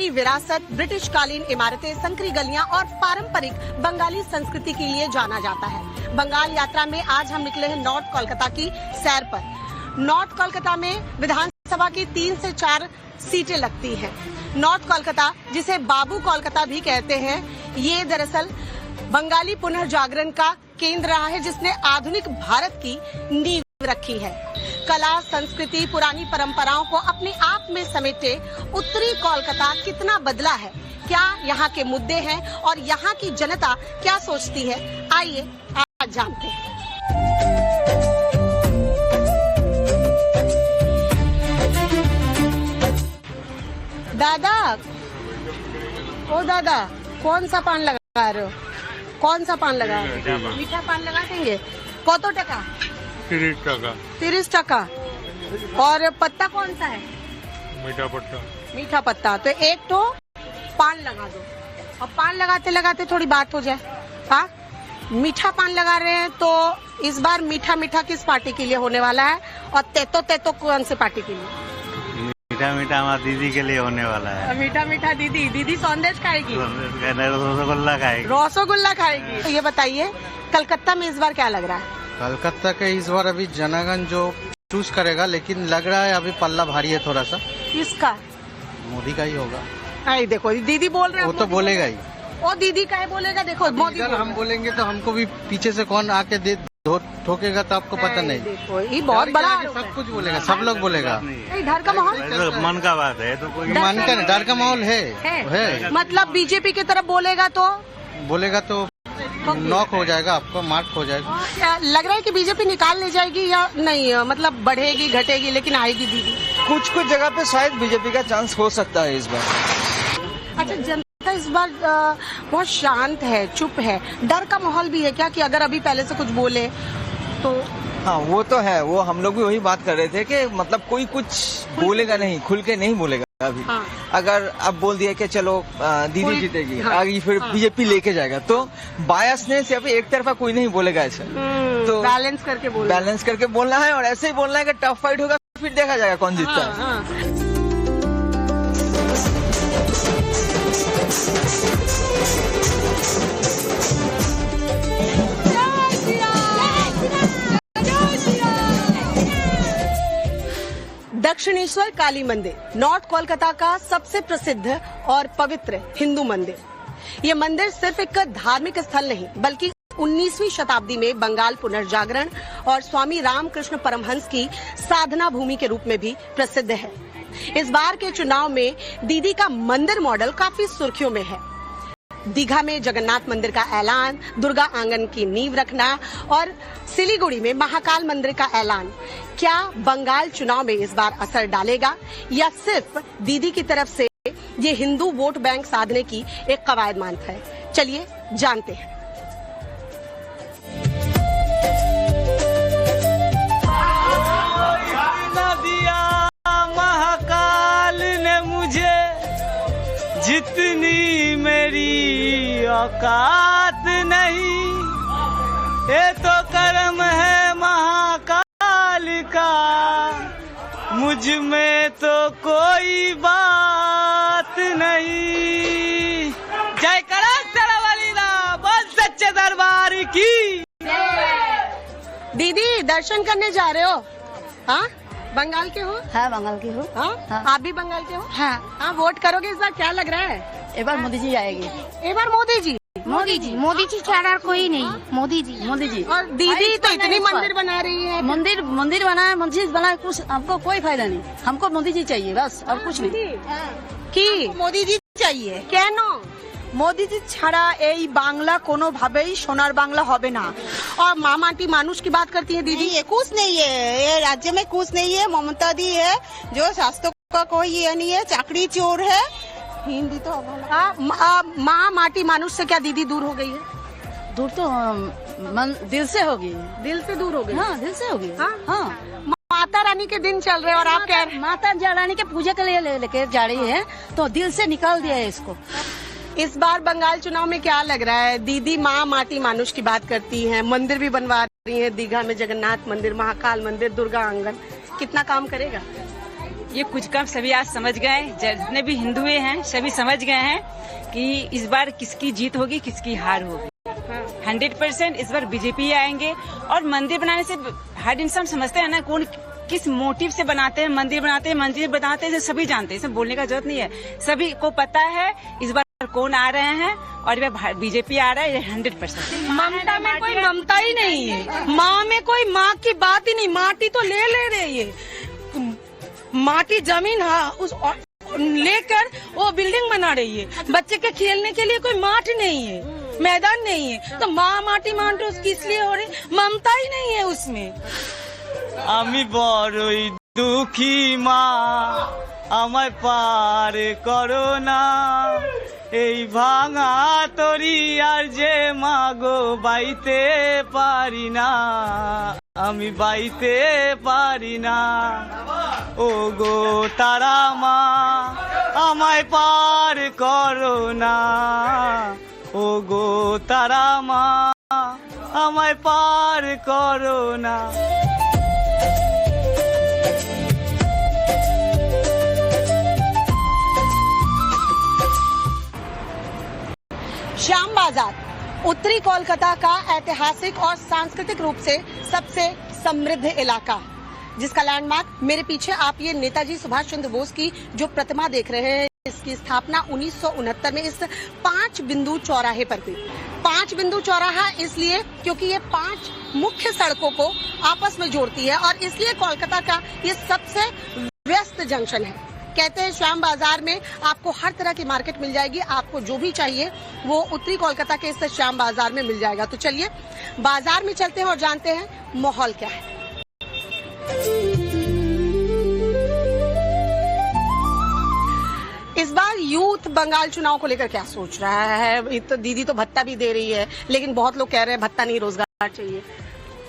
पुरानी विरासत, ब्रिटिश कालीन इमारतें, संकरी गलियां और पारंपरिक बंगाली संस्कृति के लिए जाना जाता है। बंगाल यात्रा में आज हम निकले हैं नॉर्थ कोलकाता की सैर पर। नॉर्थ कोलकाता में विधानसभा की 3 से 4 सीटें लगती हैं। नॉर्थ कोलकाता, जिसे बाबू कोलकाता भी कहते हैं, ये दरअसल बंगाली पुनर्जागरण का केंद्र रहा है, जिसने आधुनिक भारत की नींव रखी है। कला, संस्कृति, पुरानी परंपराओं को अपने आप में समेटे उत्तरी कोलकाता कितना बदला है, क्या यहाँ के मुद्दे हैं और यहाँ की जनता क्या सोचती है, आइए आज जानते हैं। दादा, ओ दादा, कौन सा पान लगा रहे हो? कौन सा पान लगा रहे हो? मीठा पान लगा देंगे। कत टका? 30 टका। और पत्ता कौन सा है? मीठा पत्ता। मीठा पत्ता। तो एक तो पान लगा दो, और पान लगाते लगाते थोड़ी बात हो जाए। हाँ, मीठा पान लगा रहे हैं, तो इस बार मीठा मीठा किस पार्टी के लिए होने वाला है, और तेतो तेतो कौन से पार्टी के लिए? मीठा मीठा हमारी दीदी के लिए होने वाला है। मीठा मीठा दीदी संदेश खाएगी, रसगुल्ला खाएगी। रसगुल्ला खाएगी। तो ये बताइए, कलकत्ता में इस बार क्या लग रहा है? कलकत्ता के इस बार अभी जनगण जो चूज करेगा, लेकिन लग रहा है अभी पल्ला भारी है थोड़ा सा। किसका? मोदी का ही होगा। आई देखो, दीदी बोल रहे हैं। वो तो बोलेगा ही। वो दीदी का है बोलेगा। देखो मोदी, हम बोलेंगे तो हमको भी पीछे से कौन आके ठोकेगा तो आपको पता नहीं। देखो, ये बहुत बड़ा सब कुछ बोलेगा, सब लोग बोलेगा। डर का माहौल, मन का बात है तो कोई मन का डर का माहौल है। मतलब बीजेपी की तरफ बोलेगा तो नॉक हो जाएगा, आपको मार्क हो जाएगा। क्या लग रहा है कि बीजेपी निकाल ले जाएगी या नहीं? मतलब बढ़ेगी घटेगी, लेकिन आएगी दीदी। कुछ जगह पे शायद बीजेपी का चांस हो सकता है इस बार। अच्छा, जनता इस बार बहुत शांत है, चुप है। डर का माहौल भी है क्या, कि अगर अभी पहले से कुछ बोले तो? हाँ, वो तो है। वो हम लोग भी वही बात कर रहे थे कि मतलब कोई कुछ बोलेगा नहीं, खुल के नहीं बोलेगा अभी। हाँ। अगर अब बोल दिया कि चलो दीदी जीतेगी, हाँ। आगे फिर बीजेपी लेके जाएगा, तो बायसनेस या फिर एक तरफा कोई नहीं बोलेगा ऐसा। तो बैलेंस करके बोलना है, और ऐसे ही बोलना है कि टफ फाइट होगा, फिर देखा जाएगा कौन जीतता है। हाँ। दक्षिणेश्वर काली मंदिर नॉर्थ कोलकाता का सबसे प्रसिद्ध और पवित्र हिंदू मंदिर। ये मंदिर सिर्फ एक धार्मिक स्थल नहीं, बल्कि 19वीं शताब्दी में बंगाल पुनर्जागरण और स्वामी रामकृष्ण परमहंस की साधना भूमि के रूप में भी प्रसिद्ध है। इस बार के चुनाव में दीदी का मंदिर मॉडल काफी सुर्खियों में है। दीघा में जगन्नाथ मंदिर का ऐलान, दुर्गा आंगन की नींव रखना और सिलीगुड़ी में महाकाल मंदिर का ऐलान, क्या बंगाल चुनाव में इस बार असर डालेगा, या सिर्फ दीदी की तरफ से ये हिंदू वोट बैंक साधने की एक कवायद मात्र है? चलिए जानते हैं। महाकाल ने मुझे जितनी मेरी औकात नहीं, ये तो कर्म है महाकाल का, मुझ में तो कोई बात नहीं। जय करा सरवलीला, बोल सच्चे दरबार की। दीदी, दर्शन करने जा रहे हो? हाँ, बंगाल के हो? हाँ, बंगाल की हो। हाँ? आप भी बंगाल के हो? हाँ। हाँ, वोट करोगे इस बार? क्या लग रहा है? एक बार मोदी जी आएगी। एक बार मोदी जी छाड़ा कोई नहीं। मोदी जी। और दीदी तो इतनी मंदिर बना रही है। मंदिर बनाए, मस्जिद बनाए, कुछ हमको कोई फायदा नहीं। हमको मोदी जी चाहिए बस, और कुछ नहीं। কি মোদি জি চাইয়ে কেন? মোদিজি ছাড়া এই বাংলা কোনোভাবেই সোনার বাংলা হবে না। और माँ माटी मानुष की बात करती है दीदी। ये कुछ नहीं है, ये राज्य में कुछ नहीं है। ममता दी है जो स्वास्थ्य का कोई ये नहीं है, चाकरी चोर है। हिंदी तो माँ माटी मानुष से क्या दीदी दूर हो गई है? दूर तो दिल से होगी। दिल से दूर हो गई? हाँ, दिल से होगी। हाँ। माता रानी के दिन चल रहे हैं और आप कह रहे हैं माता रानी के पूजा के लिए लेके जा रही है, तो दिल से निकाल दिया है इसको। इस बार बंगाल चुनाव में क्या लग रहा है? दीदी माँ माटी मानुष की बात करती हैं, मंदिर भी बनवा रही है, दीघा में जगन्नाथ मंदिर, महाकाल मंदिर, दुर्गा आंगन, कितना काम करेगा? ये कुछ कम सभी आज समझ गए, जितने भी हिंदू हैं सभी समझ गए हैं कि इस बार किसकी जीत होगी, किसकी हार होगी। 100% इस बार बीजेपी आएंगे। और मंदिर बनाने से हर इंसान समझते हैं ना कौन किस मोटिव से बनाते हैं, मंदिर बनाते हैं सभी जानते हैं, इसमें बोलने का जरूरत नहीं है, सभी को पता है इस बार कौन आ रहे हैं और बीजेपी आ रहा है 100%। ममता में कोई ममता ही नहीं है, माँ में कोई माँ की बात ही नहीं। माटी तो ले रही है, माटी जमीन हाँ उस लेकर वो बिल्डिंग बना रही है। बच्चे के खेलने के लिए कोई माठ नहीं है, मैदान नहीं है, तो माँ माटी मान उसकी इसलिए हो रही, ममता ही नहीं है उसमें। আমি বড়ই দুঃখী মা, আমায় পার করো না, এই ভাঙা তরি আর যে মাগো বাইতে পারি না, আমি বাইতে পারি না। ও গো তারা মা আমায় পার করো না, ও গো তারা মা আমায় পার করো না। श्याम बाजार उत्तरी कोलकाता का ऐतिहासिक और सांस्कृतिक रूप से सबसे समृद्ध इलाका, जिसका लैंडमार्क मेरे पीछे आप ये नेताजी सुभाष चंद्र बोस की जो प्रतिमा देख रहे हैं, इसकी स्थापना 1969 में इस 5 बिंदु चौराहे पर हुई। 5 बिंदु चौराहा इसलिए क्योंकि ये 5 मुख्य सड़कों को आपस में जोड़ती है और इसलिए कोलकाता का ये सबसे व्यस्त जंक्शन है। कहते हैं श्याम बाजार में आपको हर तरह की मार्केट मिल जाएगी, आपको जो भी चाहिए वो उत्तरी कोलकाता के इस श्याम बाजार में मिल जाएगा। तो चलिए बाजार में चलते हैं और जानते हैं माहौल क्या है। इस बार यूथ बंगाल चुनाव को लेकर क्या सोच रहा है? तो दीदी तो भत्ता भी दे रही है, लेकिन बहुत लोग कह रहे हैं भत्ता नहीं, रोजगार चाहिए।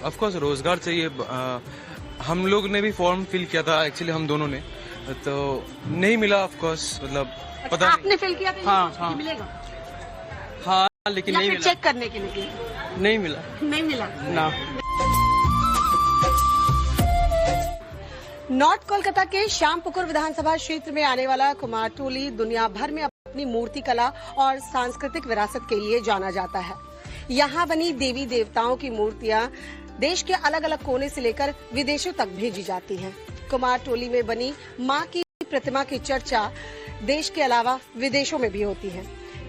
ऑफ कोर्स रोजगार चाहिए। हम लोग ने भी फॉर्म फिल किया था, एक्चुअली हम दोनों ने, तो नहीं मिला ऑफ कोर्स, मतलब पता आपने फिल किया था? हाँ मिलेगा हाँ, लेकिन नहीं मिला। चेक करने के लिए नहीं मिला ना। नॉर्थ कोलकाता के श्यामपुकुर विधानसभा क्षेत्र में आने वाला कुमारटोली दुनिया भर में अपनी मूर्ति कला और सांस्कृतिक विरासत के लिए जाना जाता है। यहाँ बनी देवी देवताओं की मूर्तियाँ देश के अलग अलग कोने से लेकर विदेशों तक भेजी जाती हैं। कुमारटोली में बनी मां की प्रतिमा की चर्चा देश के अलावा विदेशों में भी होती है,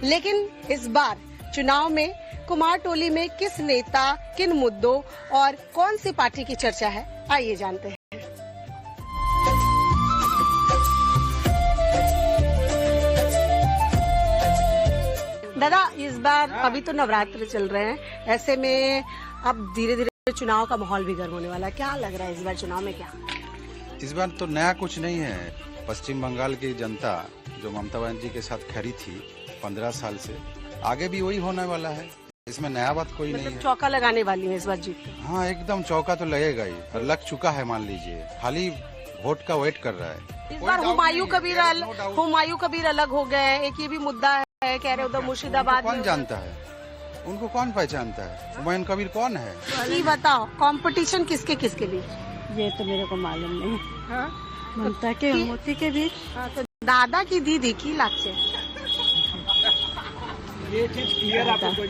लेकिन इस बार चुनाव में कुमारटोली में किस नेता, किन मुद्दों और कौन सी पार्टी की चर्चा है, आइए जानते हैं। दादा, इस बार अभी तो नवरात्र चल रहे हैं, ऐसे में अब धीरे धीरे चुनाव का माहौल भी गर्म होने वाला है। क्या लग रहा है इस बार चुनाव में? क्या इस बार तो नया कुछ नहीं है। पश्चिम बंगाल की जनता जो ममता बनर्जी के साथ खड़ी थी 15 साल से, आगे भी वही होने वाला है, इसमें नया बात कोई नहीं है। चौका लगाने वाली है इस बार जीत? हाँ, एकदम चौका तो लगेगा ही, और लग चुका है मान लीजिए, खाली वोट का वेट कर रहा है। इस बार हुमायूं कबीर अलग हो गए, एक ये भी मुद्दा है, कह रहे उधर मुर्शिदाबाद। कौन जानता है उनको, कौन पहचानता है? हुमायूं कबीर कौन है? ये बताओ, कंपटीशन किसके किसके बीच? ये तो मेरे को मालूम नहीं। हाँ? ममता के मोदी के बीच। हाँ, तो दादा की दीदी की लागছে। ये चीज क्लियर आपको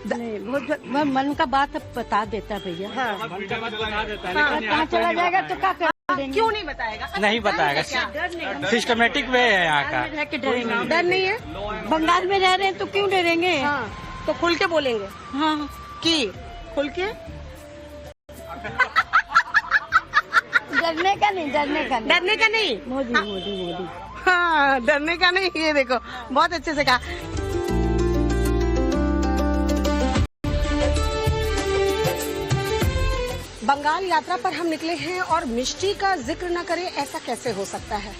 नहीं, बहुत मन का बात बता देता भैया। कहाँ चला जाएगा तो क्या करेंगे? क्यों नहीं बताएगा? नहीं बताएगा, सिस्टमेटिक वे है यहाँ का। डर नहीं है? बंगाल में रह रहे हैं तो क्यों डरेंगे? हाँ, तो खुल के बोलेंगे। हाँ की खुल के डरने का नहीं। मोदी। हाँ, डरने का नहीं। ये देखो, बहुत अच्छे से कहा। बंगाल यात्रा पर हम निकले हैं और मिष्टी का जिक्र न करें ऐसा कैसे हो सकता है।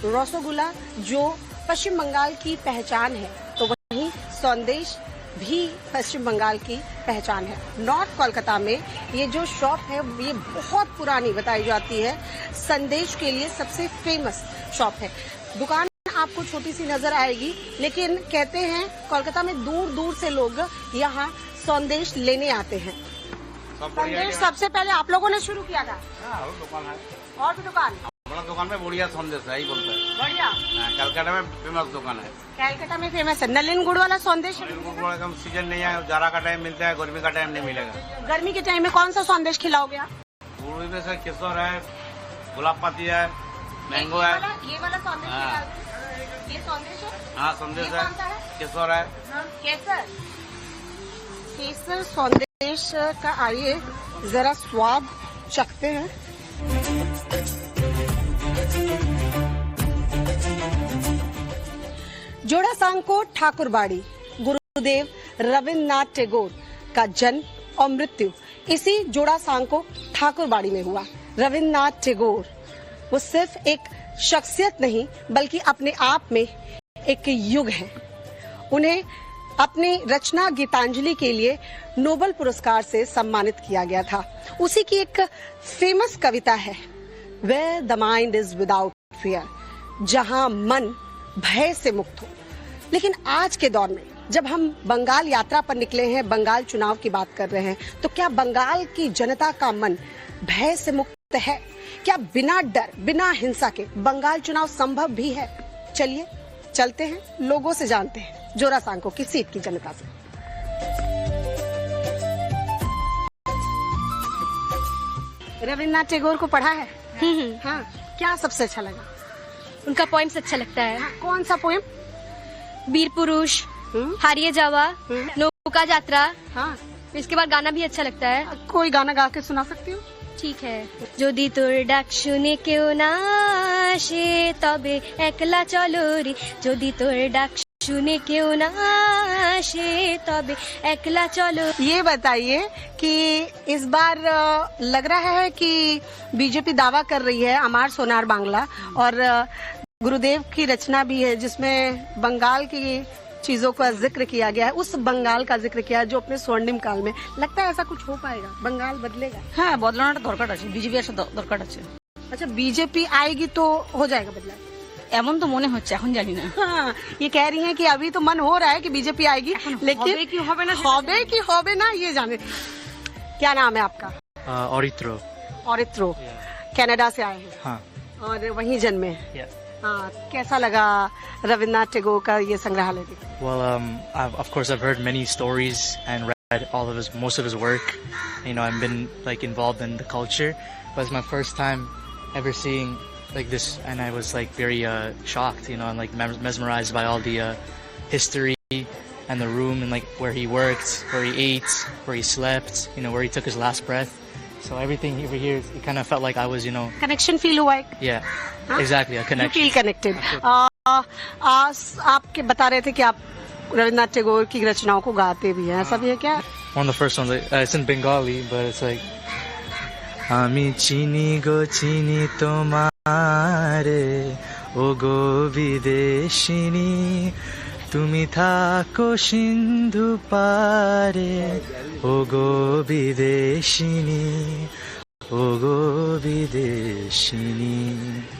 रसगुल्ला जो पश्चिम बंगाल की पहचान है, तो वहीं संदेश भी पश्चिम बंगाल की पहचान है। नॉर्थ कोलकाता में ये जो शॉप है ये बहुत पुरानी बताई जाती है, संदेश के लिए सबसे फेमस शॉप है। दुकान आपको छोटी सी नजर आएगी, लेकिन कहते हैं कोलकाता में दूर दूर से लोग यहाँ संदेश लेने आते हैं। संदेश सबसे पहले आप लोगों ने शुरू किया था? और भी दुकान हमारा दुकान में बढ़िया संदेश है, ही बोलता है। बढ़िया। कलकत्ता में फेमस दुकान है। कलकत्ता में फेमस है नलिन गुड़ वाला संदेश। एकदम सीजन नहीं है, जाड़ा का टाइम मिलता है, गर्मी का टाइम नहीं मिलेगा। गर्मी के टाइम में कौन सा संदेश खिलाओगे आप? गुड़ में से केसर है, गुलाब पाती है, मैंगो है। ये वाला संदेश हाँ। ये संदेश है? हाँ संदेश ये है, कौन सा है? केसर है। केसर। केसर संदेश का आइए जरा स्वाद चखते हैं। जोड़ासांग को ठाकुरबाड़ी गुरुदेव रविन्द्रनाथ टैगोर का जन्म और मृत्यु इसी जोड़ासांग को ठाकुरबाड़ी में हुआ। रविन्द्रनाथ टैगोर वो सिर्फ एक शख्सियत नहीं बल्कि अपने आप में एक युग है। उन्हें अपनी रचना गीतांजलि के लिए नोबेल पुरस्कार से सम्मानित किया गया था। उसी की एक फेमस कविता है where the mind is without fear, जहां मन भय से मुक्त हो। लेकिन आज के दौर में जब हम बंगाल यात्रा पर निकले हैं, बंगाल चुनाव की बात कर रहे हैं, तो क्या बंगाल की जनता का मन भय से मुक्त है? क्या बिना डर बिना हिंसा के बंगाल चुनाव संभव भी है? चलिए चलते हैं, लोगों से जानते हैं जोरासांग को किस सीट की जनता से। रविन्द्रनाथ टैगोर को पढ़ा है? हाँ। क्या सबसे अच्छा लगा? उनका पोएम्स अच्छा लगता है। हाँ, कौन सा पोएम? वीर पुरुष, हारिए जावा, नौका यात्रा। हाँ। इसके बाद गाना भी अच्छा लगता है। कोई गाना गा के सुना सकती हो? ठीक है। যদি তোর ডাক শুনে কেউ না আসে তবে একলা চলো রে, যদি তোর ডাক শুনে কেউ না আসে তবে একলা চলো। ये बताइए कि इस बार लग रहा है कि बीजेपी दावा कर रही है अमार सोनार बांग्ला, और गुरुदेव की रचना भी है जिसमें बंगाल की चीजों का जिक्र किया गया है, उस बंगाल का जिक्र किया है जो अपने स्वर्णिम काल में। लगता है ऐसा कुछ हो पाएगा? बंगाल बदलेगा? हाँ बदलाना दरकार আছে, বিজেপি আসা দরকার আছে। अच्छा, बीजेपी आएगी तो हो जाएगा बदलाव? এমন তো মনে হচ্ছে, এখন জানি না। हाँ, ये कह रही हैं कि अभी तो मन हो रहा है कि बीजेपी आएगी, लेकिन হবে কি হবে না होबे ना ये जाने। क्या नाम है आपका? औरित्रो। औरित्रो, कनाडा से आए हैं। हाँ। और वहीं जन्मे हैं। हाँ, कैसा लगा रविन्द्रनाथ टैगोर का ये संग्रहालय देख? Well, of course, I've heard many stories and read most of his work. You know, I've been like involved in the culture, but it's my first time ever seeing like this, and I was like very shocked. You know, I'm like mesmerized by all the history and the room and like where he worked, where he ate, where he slept. You know, where he took his last breath. So everything over here, it kind of felt like I was, you know. Connection feel हुआ है? Yeah, exactly, a connection. You feel connected. आपके बता रहे थे कि आप रविन्द्रनाथ टैगोर की रचनाओं को गाते भी हैं, ऐसा भी है क्या? One of the first ones, it's in Bengali, but it's like আমি চিনি গো চিনি তোমারে ও গো বিদেশিনী তুমি থাকো সিন্ধু পারে ও গো বিদেশিনী ও গো বিদেশিনী।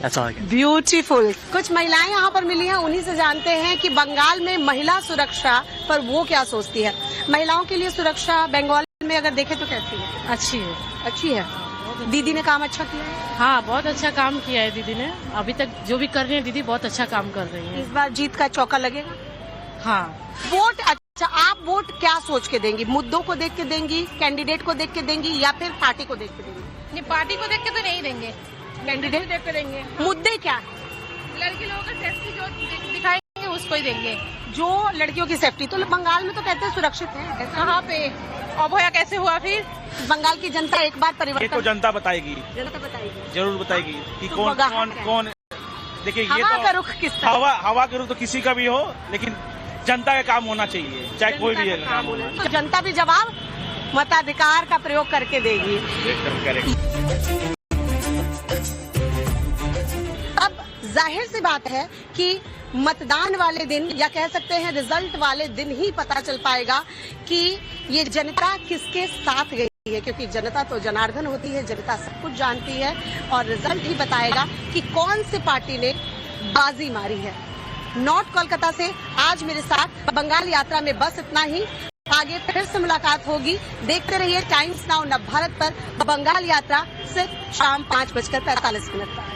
That's all I can. Beautiful. कुछ महिलाएं यहाँ पर मिली हैं, उन्हीं से जानते हैं कि बंगाल में महिला सुरक्षा पर वो क्या सोचती है। महिलाओं के लिए सुरक्षा बंगाल में अगर देखें तो कैसी है? अच्छी है। अच्छी है। दीदी ने काम अच्छा किया है? हाँ बहुत अच्छा काम किया है दीदी ने, अभी तक जो भी कर रही है दीदी बहुत अच्छा काम कर रही है। इस बार जीत का चौका लगेगा? हाँ। वोट, अच्छा आप वोट क्या सोच के देंगी? मुद्दों को देख के देंगी, कैंडिडेट को देख के देंगी, या फिर पार्टी को देख के देंगी? नहीं, पार्टी को देख के तो नहीं देंगे, कैंडिडेट देख के देंगे। मुद्दे क्या है? लड़की लोगों का सेफ्टी जो दिखाएंगे उसको ही देंगे। जो लड़कियों की सेफ्टी, तो बंगाल में तो कहते हैं सुरक्षित है, कहाँ पे अभया कैसे हुआ? फिर बंगाल की जनता एक बार परिवर्तन, ये तो जनता बताएगी, जनता बताएगी, जरूर बताएगी कि तो कौन बगा- कौन कौन। देखिए ये हवा तो का रुख किस तरह? हवा का रुख तो किसी का भी हो, लेकिन जनता का काम होना चाहिए, चाहे कोई भी काम हो। तो जनता भी जवाब मताधिकार का प्रयोग करके देगी। एकदम करेक्ट। अब जाहिर सी बात है कि मतदान वाले दिन, या कह सकते हैं रिजल्ट वाले दिन ही पता चल पाएगा कि ये जनता किसके साथ गई है, क्योंकि जनता तो जनार्दन होती है, जनता सब कुछ जानती है, और रिजल्ट ही बताएगा कि कौन सी पार्टी ने बाजी मारी है। नॉर्थ कोलकाता से आज मेरे साथ बंगाल यात्रा में बस इतना ही। आगे फिर से मुलाकात होगी। देखते रहिए टाइम्स नाउ नव भारत पर बंगाल यात्रा सिर्फ शाम 5:45 पर।